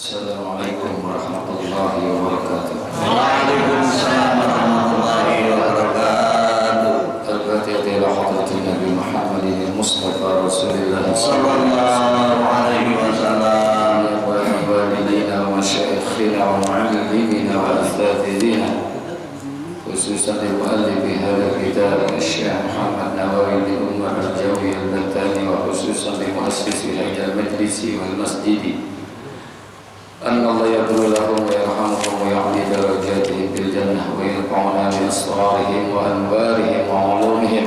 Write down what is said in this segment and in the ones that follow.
Assalamualaikum warahmatullahi wabarakatuh. Waalaikumsalam warahmatullahi wabarakatuh. Al-Fatihah ila hadratin Nabi Muhammadin Mustafa Rasulullah Sallallahu alaihi wasallam. wa walidina wa masyayikhina wa muallimina wa asatidina, khususan muallif hadha kitab Syekh Muhammad Nawawi di Ummah al-Jawi al-Batani, wa khususan muassis hadha al-majlisi wal masjidi. أن الله يغفر لهم ويرحمهم ويعلي درجاتهم في الجنة ويرفعنا بأسرارهم وأنوارهم وعلومهم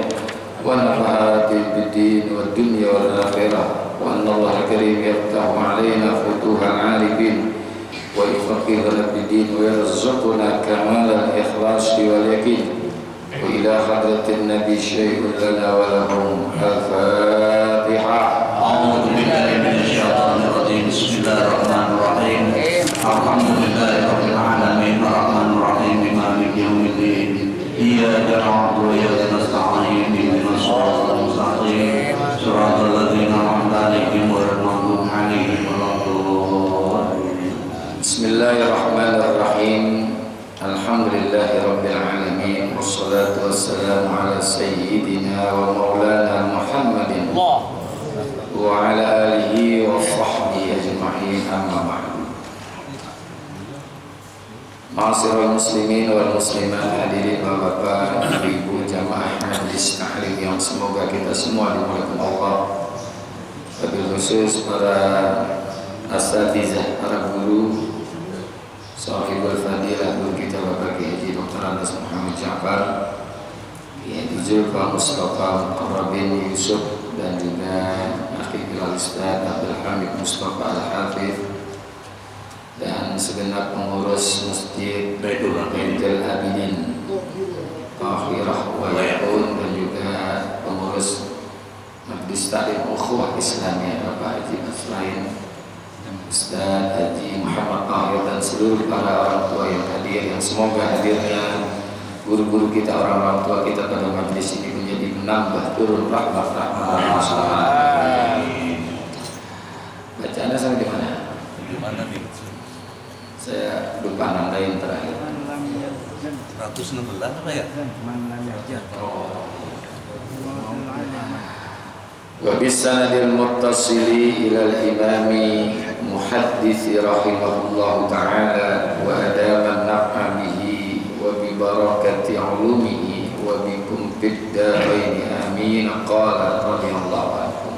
ونفعاتهم بالدين والدنيا والآخرة، وأن الله الكريم يفتح علينا فتوح العارفين ويفقهنا بالدين ويرزقنا كمال الإخلاص واليقين. وإلى حضرة النبي شيء لنا ولهم. الفاتحة. أعوذ بالله من الشيطان الرجيم. بسم الله الرحمن الرحيم. الحمد لله رب العالمين الرحمن الرحيم مالك يوم الدين. إياك نعبد وإياك نستعين اهدنا الصراط المستقيم صراط الذين أنعمت عليهم غير المغضوب عليهم ولا الضالين. Bismillahirrahmanirrahim. Alhamdulillahi rabbil alamin, wassalatu wassalamu ala sayyidina wa maulana Muhammadin wa ala alihi wa sahbihi ajma'in, amma ba'du. Ma'asyiral muslimin wal muslimat, hadirin bapak, ibu jamaah majlis tahlim yang semoga kita semua dimuliakan Allah, wabil khusus para asatizah, para guru, sahibul fadilah, guru kita Bapak Kiai Haji Dr. Andes Muhammad Ja'far, Kiai Zulfa Mustafa Muqarrabin Yusuf, dan juga Akhil Bilal Ustaz Abdul Hamid Mustafa Al-Hafidh, dan segenap pengurus Masjid Baitul Abidin Akhirah wa Ya'un, dan juga pengurus Majlis Ta'lim Ukhuwah Islamiyah Bapak Haji Asrain, Ustaz Haji Muhammad Tahir, dan seluruh para orang tua yang hadir, yang semoga hadirnya guru-guru kita, orang-orang tua kita pada majlis ini menjadi menambah turun rahmat Allah SWT. Bacaannya sampai di mana? Di mana nih? Saya lupa nandain terakhir. 116 apa ya? Wa bisanadil muttasili ilal imami muhaddisi rahimahullahu ta'ala wa adaman naf'a bihi wa bi barakati ulumihi wa bikum fid daraini amin. Qala radhiyallahu anhu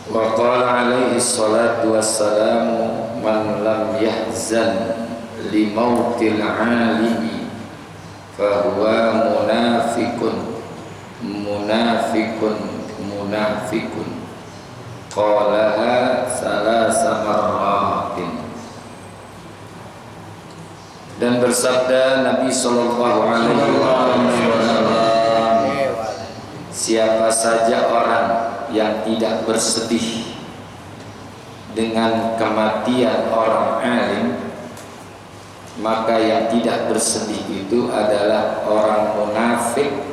wa qala alaihi salatu wassalamu man lam yahzan li mautil alimi fa huwa munafikun qalaha salasa marratin. Dan bersabda Nabi sallallahu alaihi wasallam, siapa saja orang yang tidak bersedih dengan kematian orang alim, maka yang tidak bersedih itu adalah orang munafik.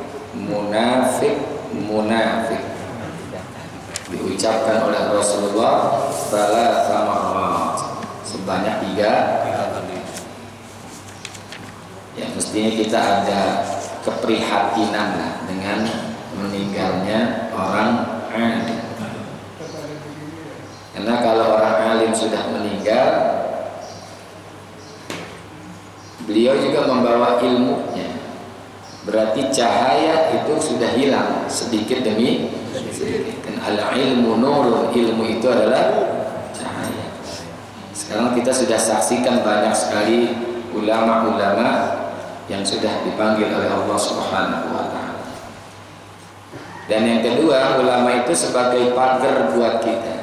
Diucapkan oleh Rasulullah salasa marrat, sebanyak 3 kali. Ya, mestinya kita ada keprihatinan dengan meninggalnya orang alim. Karena kalau orang alim sudah meninggal, beliau juga membawa ilmunya, berarti cahaya itu sudah hilang sedikit demi sedikit. Kan al-ilmu nurun, ilmu itu adalah cahaya. Sekarang kita sudah saksikan banyak sekali ulama-ulama yang sudah dipanggil oleh Allah Subhanahu wa ta'ala. Dan yang kedua, ulama itu sebagai pagar buat kita.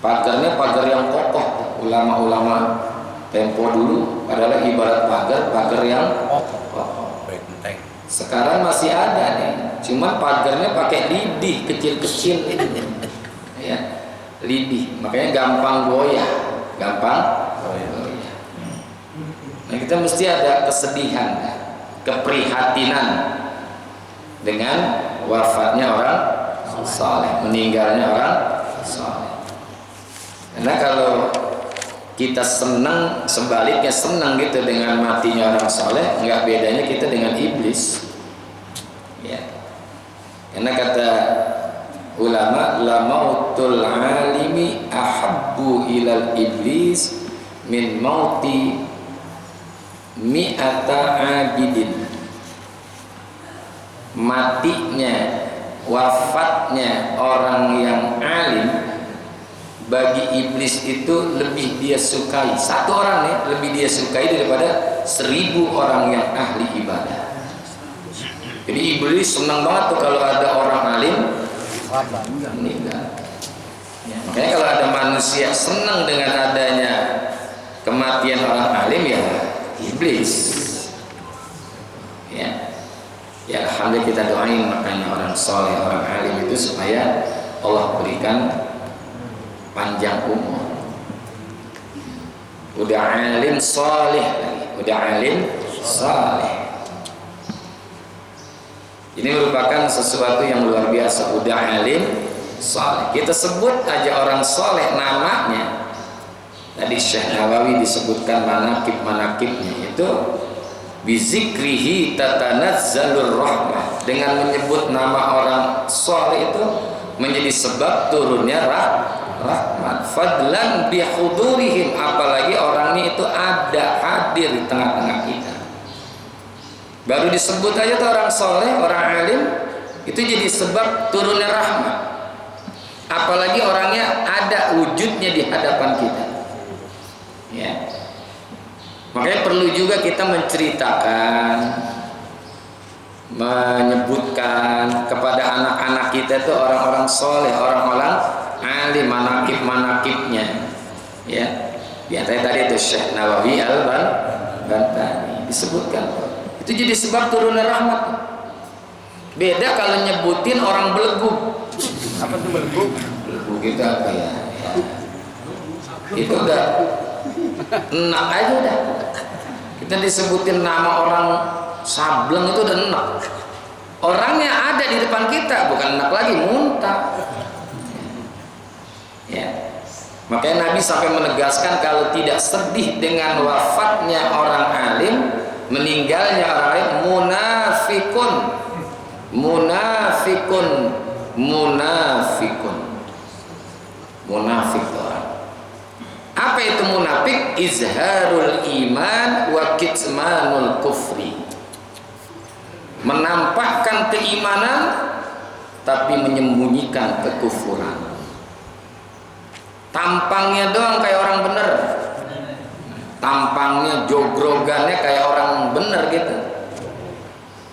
Pagarnya pagar yang kokoh. Ulama-ulama tempo dulu adalah ibarat pagar yang kokoh. Sekarang masih ada nih, cuma pagarnya pakai lidih kecil-kecil, ya, lidih, makanya gampang goyah. Nah, kita mesti ada kesedihan, keprihatinan dengan wafatnya orang saleh, meninggalnya orang saleh. Karena kalau kita senang, sebaliknya senang gitu dengan matinya orang soleh, nggak bedanya kita dengan iblis. Ya. Karena kata ulama, la mautul alimi ahabbu ilal iblis min mauti mi'ata abidin. Matinya, wafatnya orang yang alim bagi iblis itu lebih dia sukai, satu orang nih lebih dia sukai daripada 1000 orang yang ahli ibadah. Jadi iblis senang banget tuh kalau ada orang alim meninggal. Makanya kalau ada manusia senang dengan adanya kematian orang alim, ya iblis. Ya alhamdulillah, kita doain makanya orang soleh, orang alim itu supaya Allah berikan panjang umur. Udah alim soleh lagi, udah alim soleh. Ini merupakan sesuatu yang luar biasa. Udah alim soleh, kita sebut aja orang soleh namanya. Tadi Syekh Nawawi disebutkan manakib-manakibnya itu bizikrihi tatanazzalur rahmah. Dengan menyebut nama orang soleh itu menjadi sebab turunnya rahmat. Fadlan bihudurihim, apalagi orang ini itu ada, hadir di tengah-tengah kita. Baru disebut aja tuh orang soleh, orang alim, itu jadi sebab turunnya rahmat. Apalagi orangnya ada wujudnya di hadapan kita. Ya. Makanya perlu juga kita menceritakan, menyebutkan kepada anak-anak kita itu orang-orang soleh, orang-orang alim, manakib-manakibnya. Ya, biasanya tadi itu Syekh Nawawi Al-Bantani disebutkan. Itu jadi sebab turunnya rahmat. Beda kalau nyebutin orang belegu. Apa tuh belegu? Belegu gitu apa ya? Itu udah enak aja udah. Kita disebutin nama orang sableng itu udah enak. Orangnya ada di depan kita, bukan enak lagi, muntah. Ya. Makanya Nabi sampai menegaskan kalau tidak sedih dengan wafatnya orang alim, meninggalnya orang alim, munafikun. Munafikun. Munafikun. Munafik orang. Apa itu munafik? Izharul iman wa kitmanul kufri. Menampakkan keimanan tapi menyembunyikan kekufuran. Tampangnya doang kayak orang bener, tampangnya jogrogannya kayak orang bener gitu,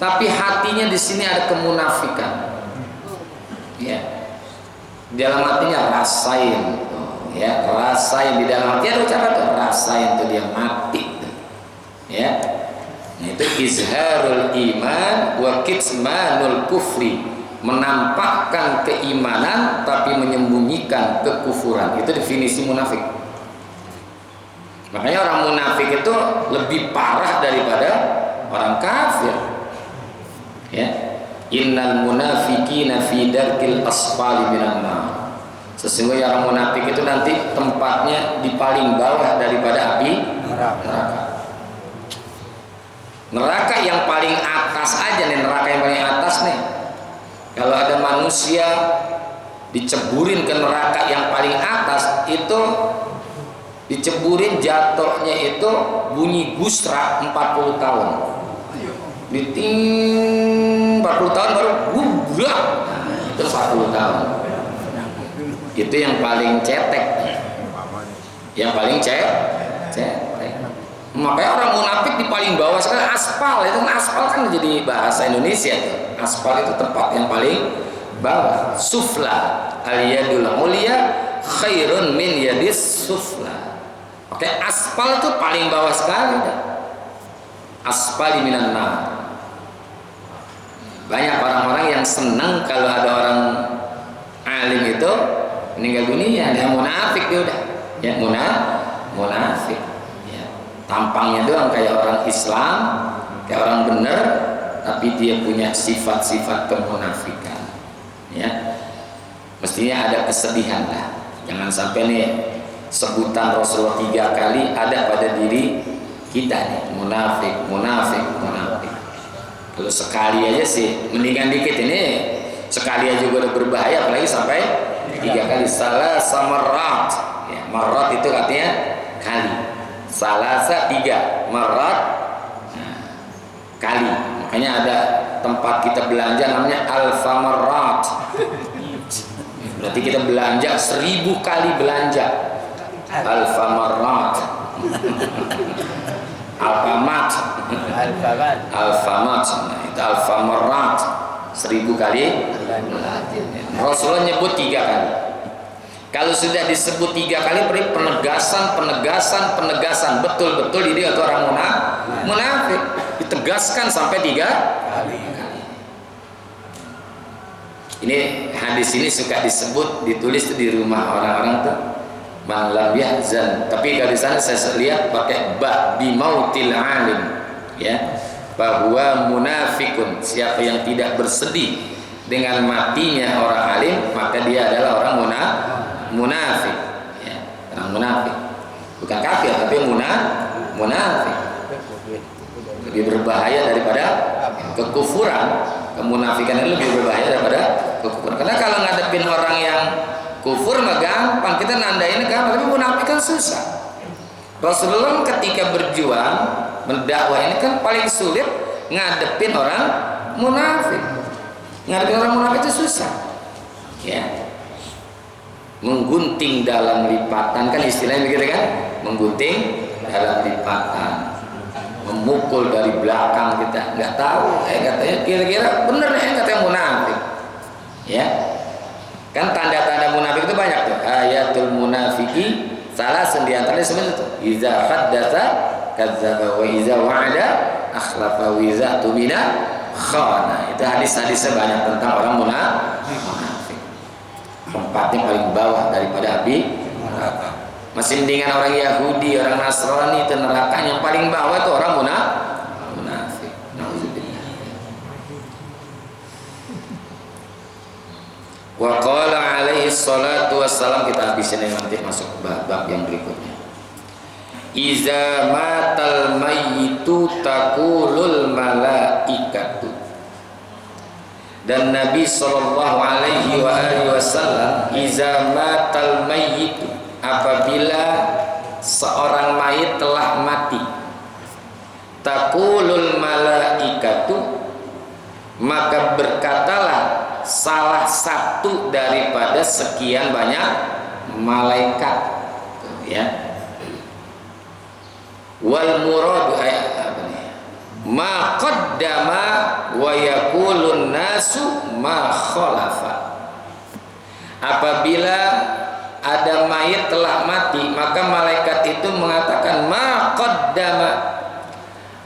tapi hatinya di sini ada kemunafikan. Ya, dalam hatinya rasain, ya rasain di dalam hati ada ucapan tuh, rasain tuh dia mati, ya. Nah, itu izharul iman wa kitmanul kufri, menampakkan keimanan tapi menyembunyikan kekufuran. Itu definisi munafik. Makanya orang munafik itu lebih parah daripada orang kafir. Ya, innal munafiqina fi darkil asfali minan nar. Sesungguhnya orang munafik itu nanti tempatnya di paling bawah daripada api neraka. Neraka yang paling atas aja nih, neraka yang paling atas nih. Kalau ada manusia diceburin ke neraka yang paling atas, itu diceburin jatuhnya itu bunyi gusra 40 tahun. Diting 40 tahun baru gubrak. Itu 40 tahun. Itu yang paling cetek. Yang paling cetek. Makanya orang munafik di paling bawah sekali, aspal. Itu kan aspal kan jadi bahasa Indonesia tuh. Aspal itu tempat yang paling bawah. Sufla al-yadul mulia khairun min yadis sufla. Oke, aspal itu paling bawah sekali dah. Aspal minan nar. Banyak orang-orang yang senang kalau ada orang alim itu meninggal dunia, dia munafik dia udah. Ya, munafik. Ya. Tampangnya doang kayak orang Islam, kayak orang bener, tapi dia punya sifat-sifat kemunafikan. Ya, mestinya ada kesedihan lah. Jangan sampai nih sebutan Rasulullah 3 kali ada pada diri kita nih, munafik, munafik, munafik. Kalau sekali aja sih mendingan dikit, ini sekali aja juga udah berbahaya, apalagi sampai 3 kali. Salah samarat, ya, marat itu katanya kali. Salasa 3, marat kali. Makanya ada tempat kita belanja namanya Alfamarat. Berarti kita belanja 1000 kali belanja. Alfamarat. Alfamat. Alfamat. Nah, itu Alfamarat. 1000 kali. Rasulullah nyebut 3 kali. Kalau sudah disebut 3 kali, berarti penegasan, betul-betul dia itu orang munafik. Ditegaskan sampai 3 kali. Ini hadis ini suka disebut, ditulis di rumah orang-orang tuh, man lam yahzan. Tapi kalau di sana saya lihat pakai ba bimautil alim, ya, bahwa munafikun, siapa yang tidak bersedih dengan matinya orang alim, maka dia adalah orang munafik, ya, orang munafik, bukan kafir tapi munafik. Lebih berbahaya daripada kekufuran. Kemunafikan itu lebih berbahaya daripada kekufuran. Karena kalau ngadepin orang yang kufur mah gampang, kita nandain gampang, tapi munafik kan susah. Rasulullah ketika berjuang mendakwah ini kan paling sulit ngadepin orang munafik. Ngadepin orang munafik itu susah, ya. Menggunting dalam lipatan, kan istilahnya begitu kan, menggunting dalam lipatan, memukul dari belakang, kita nggak tahu, katanya kira-kira bener ya katanya munafik, ya kan. Tanda-tanda munafik itu banyak tuh. Ayatul munafiki salah diantaranya sebenarnya itu, iza haddatsa kadzdzaba wa iza wa'ada akhlafa wa iza tumina khana. Itu hadis-hadisnya banyak tentang orang munafik. Tempatnya paling bawah daripada api neraka. Masih mendingan orang Yahudi, orang Nasrani, itu neraka yang paling bawah itu orang munafik. Nauzubillah. Wa qala alaihi salatu wassalam, kita habisin nanti masuk bab yang berikutnya. Iza matal mayyitu taqulul malaikatu. Dan Nabi sallallahu alaihi wasallam, iza matal mayyitu, apabila seorang mayit telah mati, taqulul malaikatu, maka berkatalah salah satu daripada sekian banyak malaikat, ya. Wal muradu ma qaddama wa yaqulun nasu ma khalafa. Apabila ada mayit telah mati, maka malaikat itu mengatakan ma qaddama,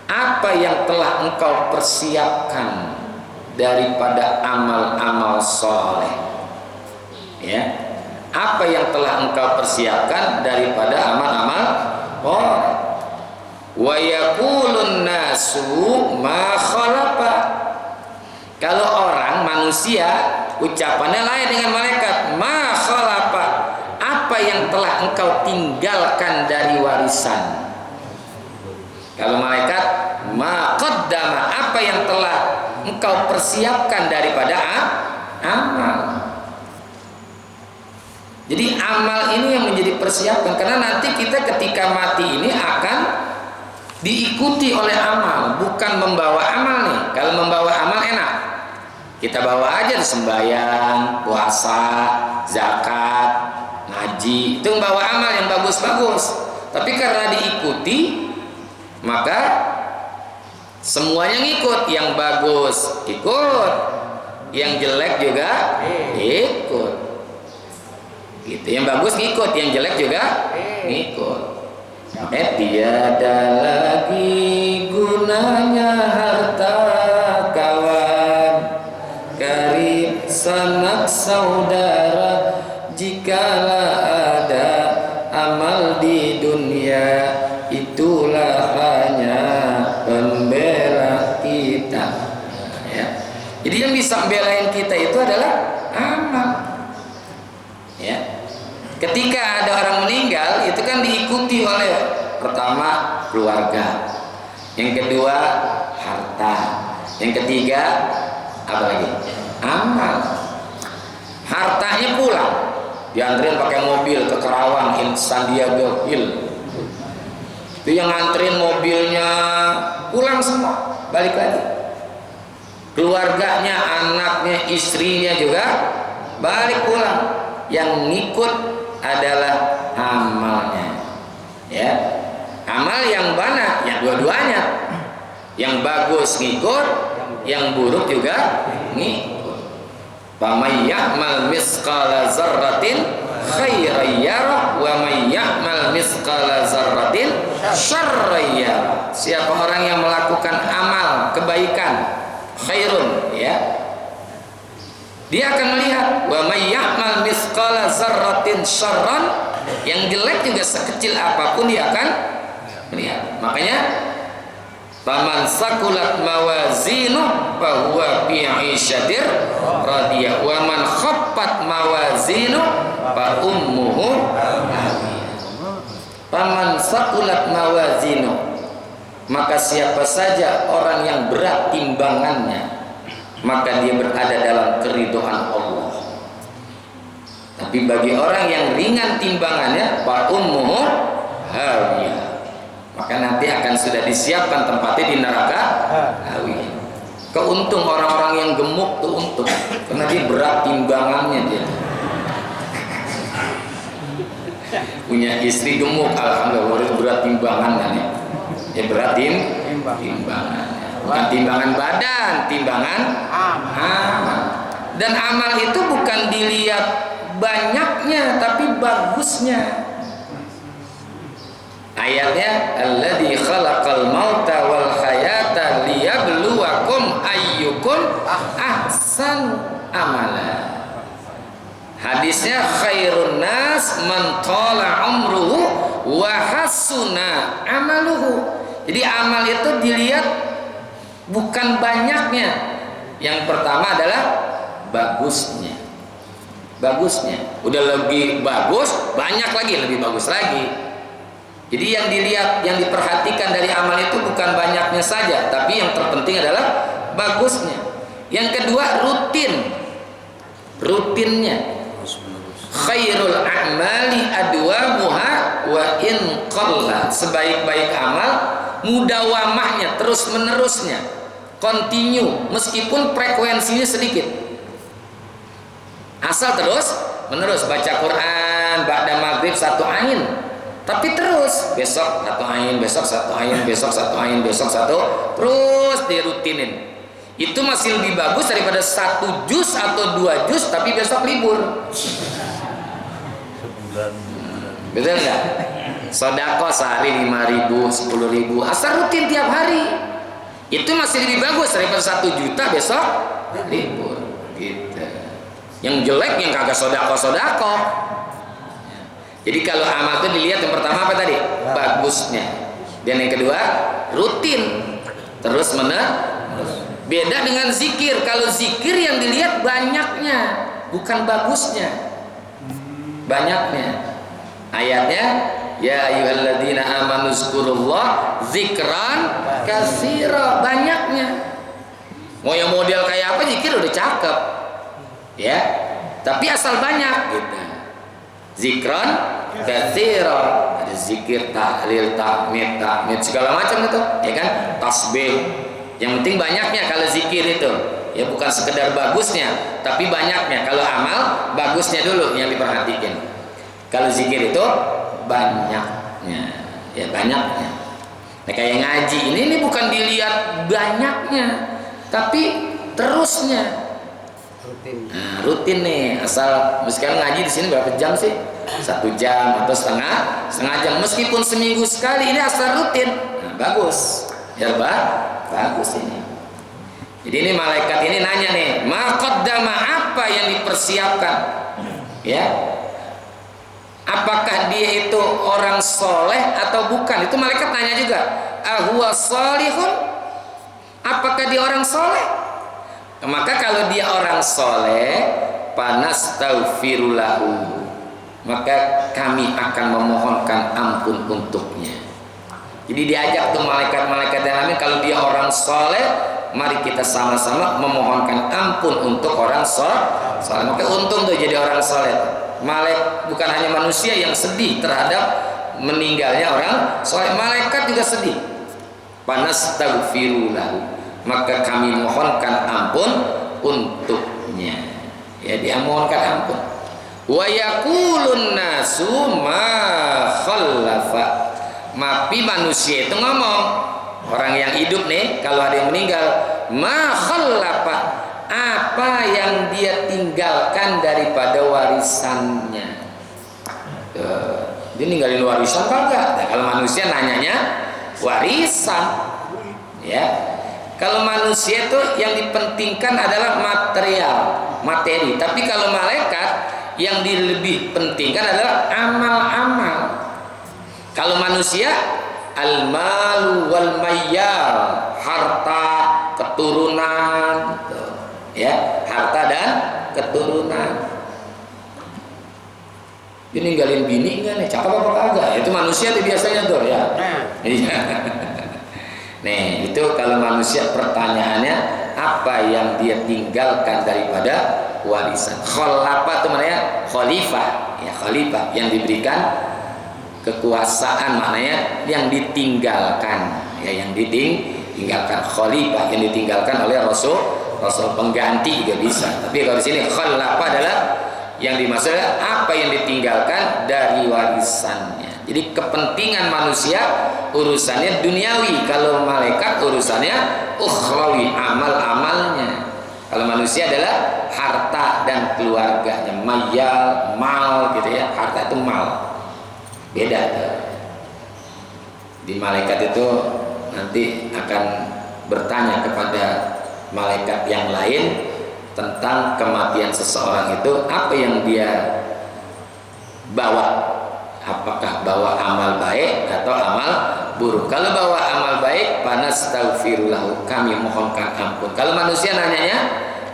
apa yang telah engkau persiapkan daripada amal-amal soleh, ya, apa yang telah engkau persiapkan daripada amal-amal soleh. Wa yaqulun nasu ma khalafa. Kalau orang manusia ucapannya lain dengan malaikat, ma khalafa, apa yang telah engkau tinggalkan dari warisan. Kalau malaikat, ma qaddama, apa yang telah engkau persiapkan daripada amal. Jadi amal ini yang menjadi persiapan, karena nanti kita ketika mati ini akan diikuti oleh amal, bukan membawa amal nih. Kalau membawa amal enak, kita bawa aja sembahyang, puasa, zakat, ngaji, itu membawa amal yang bagus-bagus. Tapi karena diikuti, maka semuanya ngikut. Yang bagus ikut, yang jelek juga ikut, gitu. Yang bagus ngikut, yang jelek juga ngikut. Tiada lagi gunanya harta kawan, karib sanak saudara, jikalau ada amal di dunia, itulah hanya pembela kita, ya. Jadi yang bisa membelain kita itu adalah amal, ya. Ketika ada orang meninggal, Pertama, keluarga. Yang kedua, harta. Yang ketiga, apa lagi? Amal. Hartanya pulang, dianterin pakai mobil ke Kerawang, Sandiaga Hill. Itu yang nganterin mobilnya pulang semua, balik lagi. Keluarganya, anaknya, istrinya juga balik pulang. Yang ngikut adalah amalnya. Ya, amal yang mana? Ya dua-duanya. Yang bagus ngikut, yang buruk juga ngikut. Faman ya'mal misqala dzarratin khairan yarah wa man ya'mal misqala dzarratin syarran yarah. Siapa orang yang melakukan amal kebaikan khairun, ya, dia akan melihat. Wa may ya'mal misqala dzarratin syarran, yang jelek juga sekecil apapun dia akan melihat. Makanya faman sakulat mawazinu fa huwa fi 'isyatir radiyah wa man khaffat mawazinu fa ummuhu hawiyah. Faman sakulat mawazinu, maka siapa saja orang yang berat timbangannya, maka dia berada dalam keridhaan Allah. Tapi bagi orang yang ringan timbangannya, fa ummuhu hawiyah, maka nanti akan sudah disiapkan tempatnya di neraka hawiyah. Keuntung orang-orang yang gemuk tuh untung, karena dia berat timbangannya dia. Punya istri gemuk, alhamdulillah berat timbangannya. Ya berat timbangannya. Bukan timbangan badan, timbangan amal. Dan amal itu bukan dilihat banyaknya, tapi bagusnya. Ayatnya alladzi khalaqal mauta wal hayata liyabluwakum ayyukum ahsanu amala. Hadisnya khairun nas man tala umruhu wa hasuna amaluhu. Jadi amal itu dilihat bukan banyaknya. Yang pertama adalah bagusnya. Bagusnya. Udah lebih bagus, banyak lagi, lebih bagus lagi. Jadi yang dilihat, yang diperhatikan dari amal itu bukan banyaknya saja, tapi yang terpenting adalah bagusnya. Yang kedua, rutinnya. Khairul a'mali adwamuha wa in qalla. Sebaik-baik amal mudawamahnya, terus menerusnya, continue, meskipun frekuensinya sedikit. Asal terus menerus baca Quran ba'da maghrib 1 ain, tapi terus besok 1 ain, besok 1 ain, besok 1 ain, besok 1, terus dirutinin. Itu masih lebih bagus daripada 1 juz atau 2 juz tapi besok libur. Betul nggak? Sedekah sehari 5.000, 10.000, asal rutin tiap hari. Itu masih lebih bagus daripada 1 juta besok libur. Gitu. Yang jelek yang kagak sedekah. Jadi kalau amal itu dilihat yang pertama apa tadi? Bagusnya. Dan yang kedua, rutin. Terus beda dengan zikir. Kalau zikir yang dilihat banyaknya, bukan bagusnya. Banyaknya. Ayatnya, ya ayyuhalladzina amanu zkurullah zikran katsira, banyaknya. Mau yang model kayak apa zikir udah cakep. Ya. Tapi asal banyak gitu. Zikran katsira, ada zikir, tahlil, tahmid segala macam itu, ya kan? Tasbih. Yang penting banyaknya kalau zikir itu. Ya bukan sekedar bagusnya, tapi banyaknya. Kalau amal, bagusnya dulu yang diperhatikan. Kalau zikir itu banyaknya. Ya banyaknya. Nah, kayak ngaji ini bukan dilihat banyaknya, tapi terusnya. Nah, rutin nih. Asal sekarang ngaji di sini berapa jam sih? 1 jam atau setengah jam. Meskipun seminggu sekali, ini asal rutin. Nah, bagus. Ya bagus ini. Jadi ini malaikat ini nanya nih, ma qaddama, apa yang dipersiapkan? Ya. Apakah dia itu orang soleh atau bukan? Itu malaikat nanya juga. Ahuwa solihun? Apakah dia orang soleh? Maka kalau dia orang soleh, panastaghfirulahu, maka kami akan memohonkan ampun untuknya. Jadi diajak tuh malaikat-malaikat yang lain, kalau dia orang soleh, mari kita sama-sama memohonkan ampun untuk orang soleh. Maka untung tuh jadi orang soleh. Bukan hanya manusia yang sedih terhadap meninggalnya orang soleh, malaikat juga sedih. Panastaghfiru lahu, maka kami mohonkan ampun untuknya. Ya, dia mohonkan ampun. Wa yaqulun nasu ma khallafa, mapi manusia itu ngomong, orang yang hidup nih, kalau ada yang meninggal, ma khallafa, apa yang dia tinggalkan daripada warisannya. Dia ninggalin warisan kagak? Nah, kalau manusia nanyanya warisan, ya. Kalau manusia itu yang dipentingkan adalah materi. Tapi kalau malaikat yang lebih pentingkan adalah amal-amal. Kalau manusia al-malu wal mayyal, harta, keturunan, ya, harta dan keturunan. Dia ninggalin bini enggak nih, cakep apa kagak? Itu manusia tuh biasanya tuh, ya. Iya. Nih, itu kalau manusia pertanyaannya apa yang dia tinggalkan daripada warisan. Khalafa itu maknanya khalifah, ya, khalifah yang diberikan kekuasaan, maknanya yang ditinggalkan, ya, yang ditinggalkan. Khalifah yang ditinggalkan oleh rasul pengganti juga bisa. Tapi kalau di sini khalafa adalah yang dimaksud apa yang ditinggalkan dari warisannya. Jadi kepentingan manusia urusannya duniawi, kalau malaikat urusannya ukhrawi, amal-amalnya. Kalau manusia adalah harta dan keluarganya, mayal, mal gitu ya, harta itu mal. Beda tuh. Di malaikat itu nanti akan bertanya kepada malaikat yang lain tentang kematian seseorang itu, apa yang dia bawa, apakah bawa amal baik atau amal buruk. Kalau bawa amal baik, panastaghfirullahu, kami mohonkan ampun. Kalau manusia nanyanya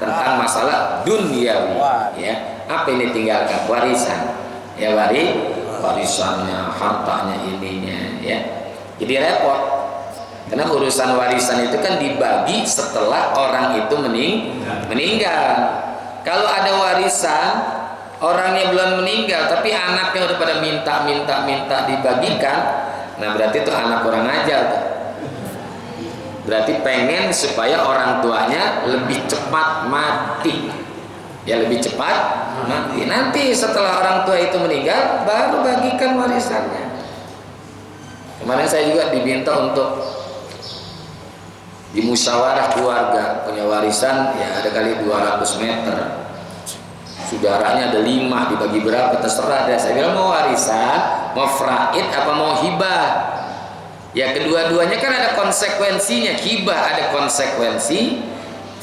tentang masalah duniawi, ya, apa yang ditinggalkan, warisan, ya, warisannya, hartanya, ininya, ya. Jadi repot. Karena urusan warisan itu kan dibagi setelah orang itu meninggal. Kalau ada warisan, orangnya belum meninggal tapi anaknya udah pada minta dibagikan, nah berarti itu anak orang ajar tuh. Berarti pengen supaya orang tuanya lebih cepat mati, ya, lebih cepat mati. Nanti setelah orang tua itu meninggal baru bagikan warisannya. Kemarin saya juga diminta untuk di musyawarah keluarga, punya warisan ya ada kali 200 meter, saudaranya ada 5, dibagi berapa terserah deh. Saya bilang mau warisan, mau fraid apa mau hibah, ya kedua-duanya kan ada konsekuensinya. Hibah ada konsekuensi,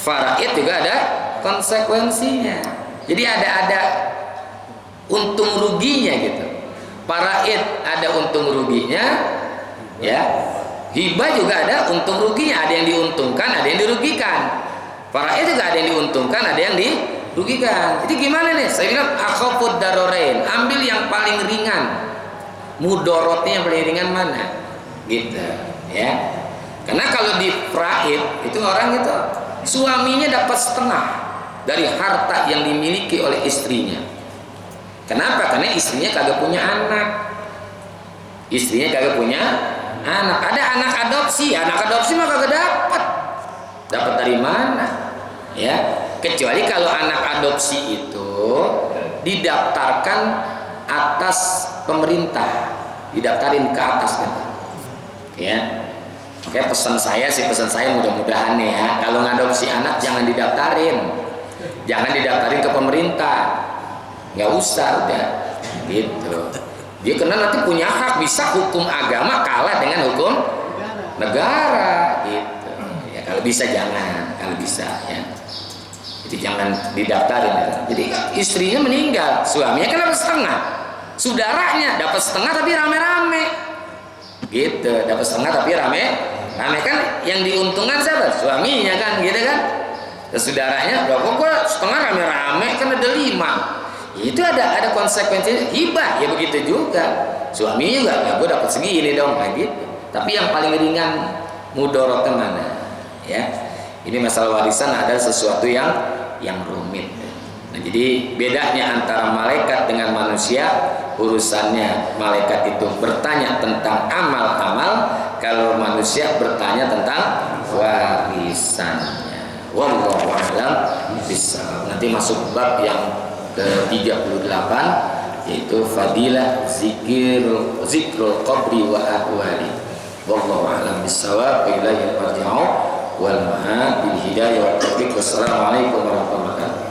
faraid juga ada konsekuensinya. Jadi ada untung ruginya gitu. Faraid ada untung ruginya, ya. Hibah juga ada untung ruginya, ada yang diuntungkan, ada yang dirugikan. Faraid juga ada yang diuntungkan, ada yang dirugikan. Jadi gimana nih? Saya bilang akhafud darorain, ambil yang paling ringan. Mudorotnya yang paling ringan mana? Gitu, ya. Karena kalau di faraid itu orang itu suaminya dapat setengah dari harta yang dimiliki oleh istrinya. Kenapa? Karena istrinya kagak punya anak. Istrinya kagak punya anak. Ada anak adopsi mah kagak dapat dari mana, ya, kecuali kalau anak adopsi itu didaftarkan atas pemerintah, didaftarin ke atas kan, ya. Oke, pesan saya mudah-mudahan nih ya, kalau ngadopsi anak jangan didaftarin ke pemerintah, nggak usah, udah gitu. Dia kena nanti punya hak, bisa hukum agama kalah dengan hukum negara gitu. Ya, kalau bisa jangan, kalau bisa ya. Jadi jangan didaftarin. Ya. Jadi istrinya meninggal, suaminya kan dapat setengah, saudaranya dapat setengah tapi rame-rame. Gitu, dapat setengah tapi rame kan yang diuntungkan siapa? Suaminya kan, gitu kan. Dan saudaranya, kok setengah rame-rame kan ada 5. Itu ada konsekuensinya. Hibah ya begitu juga, suaminya juga ya gue dapat segini dong, kayak gitu. Tapi yang paling ringan mudaratnya mana? Ya. Ini masalah warisan ada sesuatu yang rumit. Nah, jadi bedanya antara malaikat dengan manusia, urusannya malaikat itu bertanya tentang amal-amal, kalau manusia bertanya tentang warisannya. Wallahu a'lam bishawab. Nanti masuk bab yang ke-38 yaitu fadilah zikrul qabri wa ahwali. Wallahu a'lam bishawab. Ilaihi marji'u wal ma'ad bil hidayah wa taufiq. Wassalamualaikum warahmatullahi wabarakatuh.